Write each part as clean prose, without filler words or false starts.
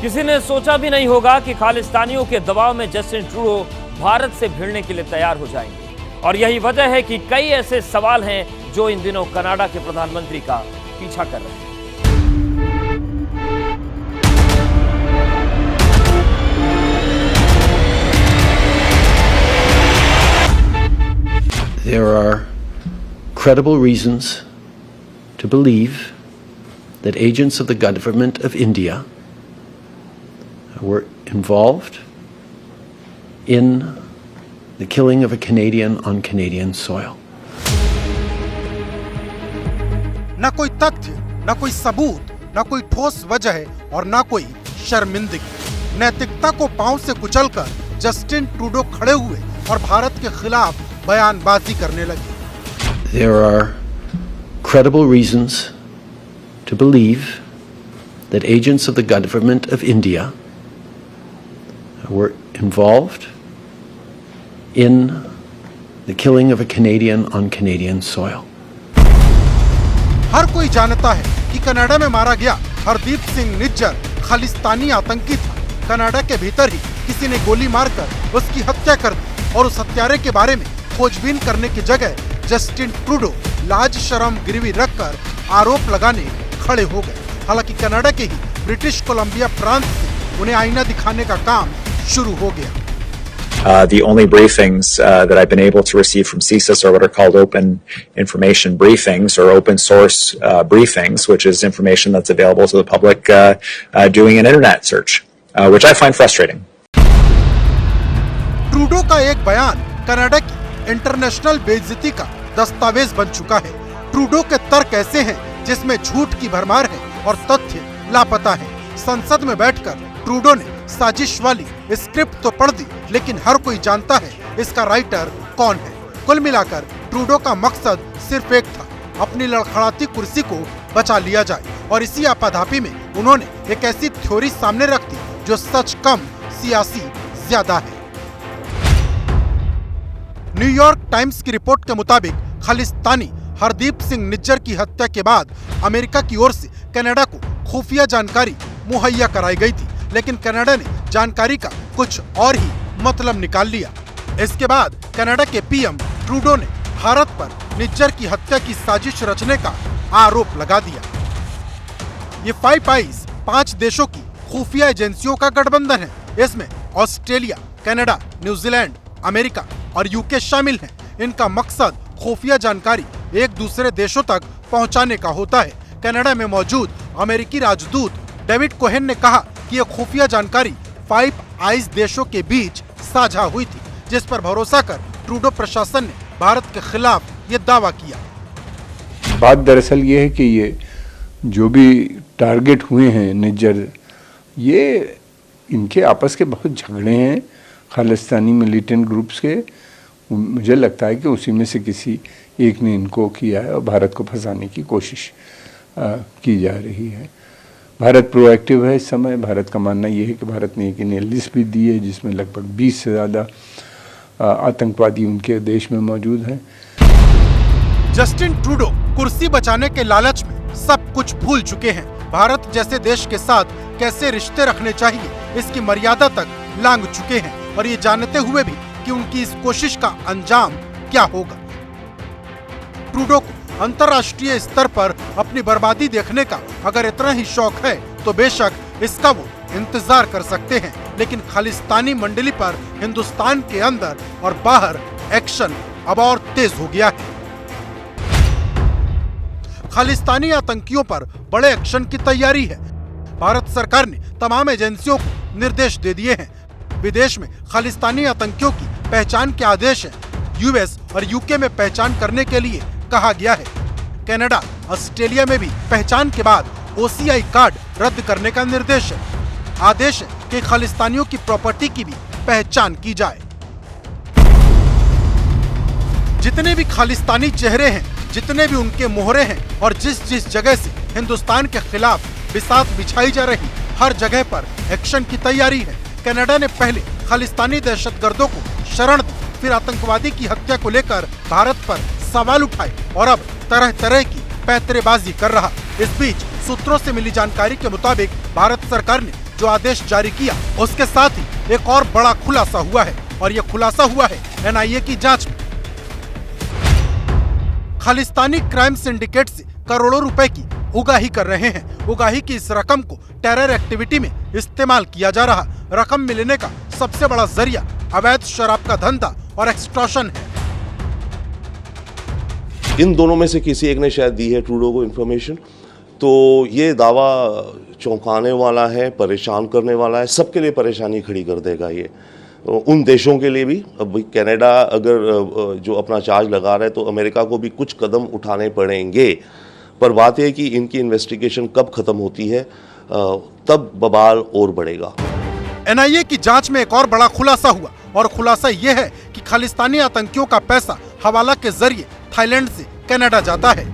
किसी ने सोचा भी नहीं होगा कि खालिस्तानियों के दबाव में जस्टिन ट्रूडो भारत से भिड़ने के लिए तैयार हो जाएंगे। और यही वजह है कि कई ऐसे सवाल हैं जो इन दिनों कनाडा के प्रधानमंत्री का पीछा कर रहे हैं। There are credible reasons to believe that agents of the government of India were involved in the killing of a Canadian on Canadian soil. न कोई तथ्य, न कोई सबूत, न कोई ठोस वजह और न कोई शर्मिंदगी। नैतिकता को पांव से कुचलकर जस्टिन ट्रूडो खड़े हुए और भारत के खिलाफ बयानबाजी करने लगे। There are credible reasons to believe that agents of the government of India were involved in the killing of a Canadian on Canadian soil. हर कोई जानता है कि कनाडा में मारा गया हरदीप सिंह निज्जर खालिस्तानी आतंकी था। कनाडा के भीतर ही किसी ने गोली मारकर उसकी हत्या कर दी और उस हत्यारे के बारे में खोजबीन करने की जगह जस्टिन ट्रूडो लाज शर्म गिरवी रखकर आरोप लगाने खड़े हो गए। हालांकि कनाडा के ही ब्रिटिश कोलंबिया प्रांत से उन्हें आईना दिखाने का काम शुरू हो गया। The only briefings that I've been able to receive from CSIS are what are called open information briefings or open source briefings, which is information that's available to the public doing an internet search, which I find frustrating. Trudeau का एक बयान Canada की international बेइज्जती का दस्तावेज बन चुका है। ट्रूडो के तर्क ऐसे हैं जिसमें झूठ की भरमार है और तथ्य लापता है। संसद में बैठकर ट्रूडो ने साजिश वाली स्क्रिप्ट तो पढ़ दी, लेकिन हर कोई जानता है इसका राइटर कौन है। कुल मिलाकर ट्रूडो का मकसद सिर्फ एक था, अपनी लड़खड़ाती कुर्सी को बचा लिया जाए। और इसी आपाधापी में उन्होंने एक ऐसी थ्योरी सामने रख दी जो सच कम सियासी ज्यादा है। न्यूयॉर्क टाइम्स की रिपोर्ट के मुताबिक खालिस्तानी हरदीप सिंह निज्जर की हत्या के बाद अमेरिका की ओर से कनाडा को खुफिया जानकारी मुहैया कराई गई थी, लेकिन कनाडा ने जानकारी का कुछ और ही मतलब निकाल लिया। इसके बाद कनाडा के पीएम ट्रूडो ने भारत पर निज्जर की हत्या की साजिश रचने का आरोप लगा दिया। ये फाइव आइज 5 देशों की खुफिया एजेंसियों का गठबंधन है। इसमें ऑस्ट्रेलिया, कनाडा, न्यूजीलैंड, अमेरिका और यूके शामिल हैं। इनका मकसद खुफिया जानकारी एक दूसरे देशों तक पहुंचाने का होता है। कनाडा में मौजूद अमेरिकी राजदूत डेविड कोहेन ने कहा कि यह खुफिया जानकारी फाइव आइज देशों के बीच साझा हुई थी, जिस पर भरोसा कर ट्रूडो प्रशासन ने भारत के खिलाफ ये दावा किया। बात दरअसल ये है कि ये जो भी टारगेट हुए हैं निज्जर, ये इनके आपस के बहुत झगड़े हैं खालिस्तानी मिलिटेंट ग्रुप्स के। मुझे लगता है कि उसी में से किसी एक ने इनको किया है और भारत को फंसाने की कोशिश की जा रही है। भारत प्रोएक्टिव है इस समय। भारत का मानना यह है कि भारत ने एक इन्हें लिस्ट भी दी है जिसमें लगभग 20 से ज़्यादा आतंकवादी उनके देश में मौजूद हैं। जस्टिन ट्रूडो कुर्सी बचाने के लालच में सब कुछ भूल चुके हैं। भारत जैसे देश के साथ कैसे रिश्ते रखने चाहिए इसकी मर्यादा तक लांघ चुके हैं, और ये जानते हुए भी कि उनकी इस कोशिश का अंजाम क्या होगा। ट्रूडो को अंतर्राष्ट्रीय स्तर पर अपनी बर्बादी देखने का अगर इतना ही शौक है तो बेशक इसका वो इंतजार कर सकते हैं, लेकिन खालिस्तानी मंडली पर हिंदुस्तान के अंदर और बाहर एक्शन अब और तेज हो गया है। खालिस्तानी आतंकियों पर बड़े एक्शन की तैयारी है। भारत सरकार ने तमाम एजेंसियों को निर्देश दे दिए हैं। विदेश में खालिस्तानी आतंकियों की पहचान के आदेश है। यूएस और यूके में पहचान करने के लिए कहा गया है। कनाडा, ऑस्ट्रेलिया में भी पहचान के बाद ओसीआई कार्ड रद्द करने का निर्देश है। आदेश है कि खालिस्तानियों की प्रॉपर्टी की भी पहचान की जाए। जितने भी खालिस्तानी चेहरे हैं, जितने भी उनके मोहरे हैं और जिस जिस जगह से हिंदुस्तान के खिलाफ बिसात बिछाई जा रही, हर जगह पर एक्शन की तैयारी है। कनाडा ने पहले खालिस्तानी दहशतगर्दों को शरण दी, फिर आतंकवादी की हत्या को लेकर भारत पर सवाल उठाए और अब तरह तरह की पैंतरेबाजी कर रहा। इस बीच सूत्रों से मिली जानकारी के मुताबिक भारत सरकार ने जो आदेश जारी किया, उसके साथ ही एक और बड़ा खुलासा हुआ है और ये खुलासा हुआ है एनआईए की जांच में। खालिस्तानी क्राइम सिंडिकेट से करोड़ों रुपए की उगाही कर रहे हैं। उगाही की इस रकम को टेरर एक्टिविटी में इस्तेमाल किया जा रहा। रकम मिलने का सबसे बड़ा जरिया अवैध शराब का धंधा और एक्सटॉर्शन है। इन दोनों में से किसी एक ने शायद दी है ट्रूडो को इन्फॉर्मेशन। तो ये दावा चौंकाने वाला है, परेशान करने वाला है, सबके लिए परेशानी खड़ी कर देगा ये, उन देशों के लिए भी। अब कनाडा अगर जो अपना चार्ज लगा रहा है तो अमेरिका को भी कुछ कदम उठाने पड़ेंगे। पर बात यह है कि इनकी इन्वेस्टिगेशन कब खत्म होती है तब बवाल और बढ़ेगा। एनआईए की जांच में एक और बड़ा खुलासा हुआ और खुलासा यह है कि खालिस्तानी आतंकियों का पैसा हवाला के जरिए थाईलैंड से कनाडा जाता है।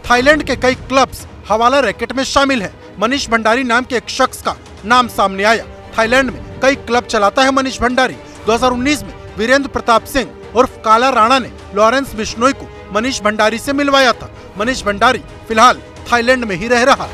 थाईलैंड के कई क्लब्स हवाला रैकेट में शामिल हैं। मनीष भंडारी नाम के एक शख्स का नाम सामने आया। थाईलैंड में कई क्लब चलाता है मनीष भंडारी। 2019 में वीरेंद्र प्रताप सिंह उर्फ काला राणा ने लॉरेंस बिश्नोई को मनीष भंडारी से मिलवाया था। मनीष भंडारी फिलहाल थाईलैंड में ही रह रहा।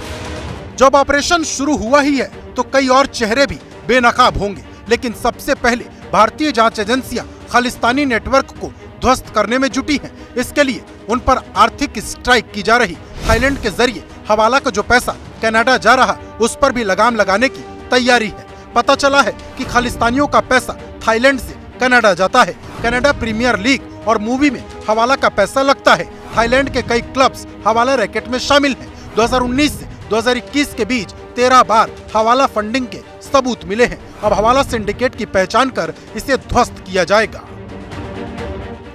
जब ऑपरेशन शुरू हुआ ही है तो कई और चेहरे भी बेनकाब होंगे, लेकिन सबसे पहले भारतीय जांच एजेंसियां खालिस्तानी नेटवर्क को ध्वस्त करने में जुटी हैं। इसके लिए उन पर आर्थिक स्ट्राइक की जा रही। थाईलैंड के जरिए हवाला का जो पैसा कनाडा जा रहा, उस पर भी लगाम लगाने की तैयारी है। पता चला है कि खालिस्तानियों का पैसा थाईलैंड से कनाडा जाता है। कनाडा प्रीमियर लीग और मूवी में हवाला का पैसा लगता है। थाईलैंड के कई क्लब्स हवाला रैकेट में शामिल हैं। 2019 से 2021 के बीच 13 बार हवाला फंडिंग के सबूत मिले हैं। अब हवाला सिंडिकेट की पहचान कर इसे ध्वस्त किया जाएगा।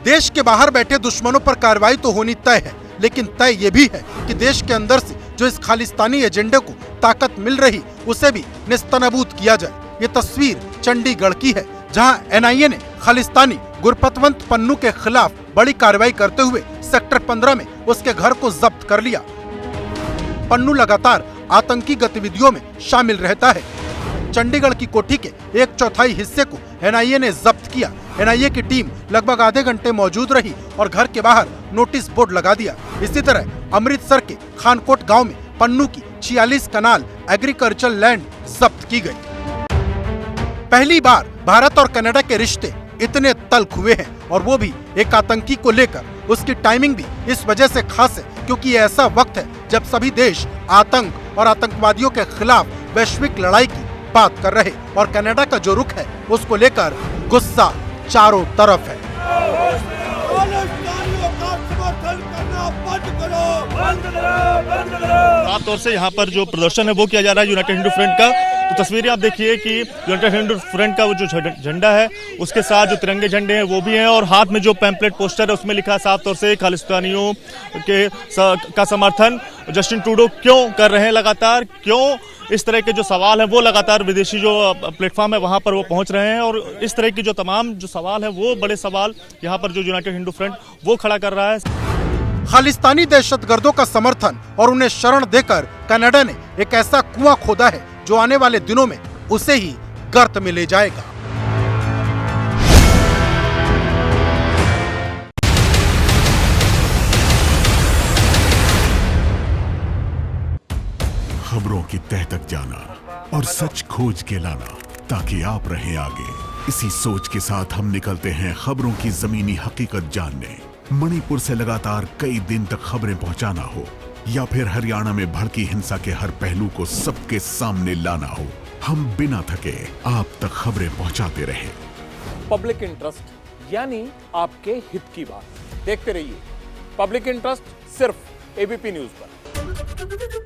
देश के बाहर बैठे दुश्मनों पर कार्रवाई तो होनी तय है, लेकिन तय ये भी है कि देश के अंदर से जो इस खालिस्तानी एजेंडे को ताकत मिल रही, उसे भी नेस्तनाबूद किया जाए। ये तस्वीर चंडीगढ़ की है, जहां एनआईए ने खालिस्तानी गुरपतवंत पन्नू के खिलाफ बड़ी कार्रवाई करते हुए सेक्टर 15 में उसके घर को जब्त कर लिया। पन्नू लगातार आतंकी गतिविधियों में शामिल रहता है। चंडीगढ़ की कोठी के 1/4 हिस्से को एनआईए ने जब्त किया। एनआईए की टीम लगभग आधे घंटे मौजूद रही और घर के बाहर नोटिस बोर्ड लगा दिया। इसी तरह अमृतसर के खानकोट गांव में पन्नू की 46 कनाल एग्रीकल्चर लैंड जब्त की गई। पहली बार भारत और कनाडा के रिश्ते इतने तल्ख हुए हैं, और वो भी एक आतंकी को लेकर। उसकी टाइमिंग भी इस वजह से खास है क्योंकि ये ऐसा वक्त है जब सभी देश आतंक और आतंकवादियों के खिलाफ वैश्विक लड़ाई की बात कर रहे, और कनाडा का जो रुख है उसको लेकर गुस्सा चारों तरफ है। खास तौर से यहाँ पर जो प्रदर्शन है वो किया जा रहा है यूनाइटेड हिंदू फ्रंट का। तो तस्वीरें आप देखिए कि यूनाइटेड हिंदू फ्रंट का वो जो झंडा है उसके साथ जो तिरंगे झंडे हैं वो भी हैं, और हाथ में जो पैम्पलेट पोस्टर है उसमें लिखा है साफ तौर से खालिस्तानियों का समर्थन जस्टिन ट्रूडो क्यों कर रहे हैं लगातार, क्यों इस तरह के जो सवाल हैं वो लगातार विदेशी जो प्लेटफॉर्म है वहाँ पर वो पहुँच रहे हैं, और इस तरह की जो तमाम जो सवाल है वो बड़े सवाल यहाँ पर जो यूनाइटेड हिंदू फ्रंट वो खड़ा कर रहा है। खालिस्तानी दहशतगर्दों का समर्थन और उन्हें शरण देकर कनाडा ने एक ऐसा कुआं खोदा है जो आने वाले दिनों में उसे ही गर्त में ले जाएगा। खबरों की तह तक जाना और सच खोज के लाना ताकि आप रहें आगे। इसी सोच के साथ हम निकलते हैं खबरों की जमीनी हकीकत जानने। मणिपुर से लगातार कई दिन तक खबरें पहुंचाना हो, या फिर हरियाणा में भड़की हिंसा के हर पहलू को सबके सामने लाना हो, हम बिना थके आप तक खबरें पहुंचाते रहे। पब्लिक इंटरेस्ट यानी आपके हित की बात। देखते रहिए पब्लिक इंटरेस्ट सिर्फ एबीपी न्यूज पर।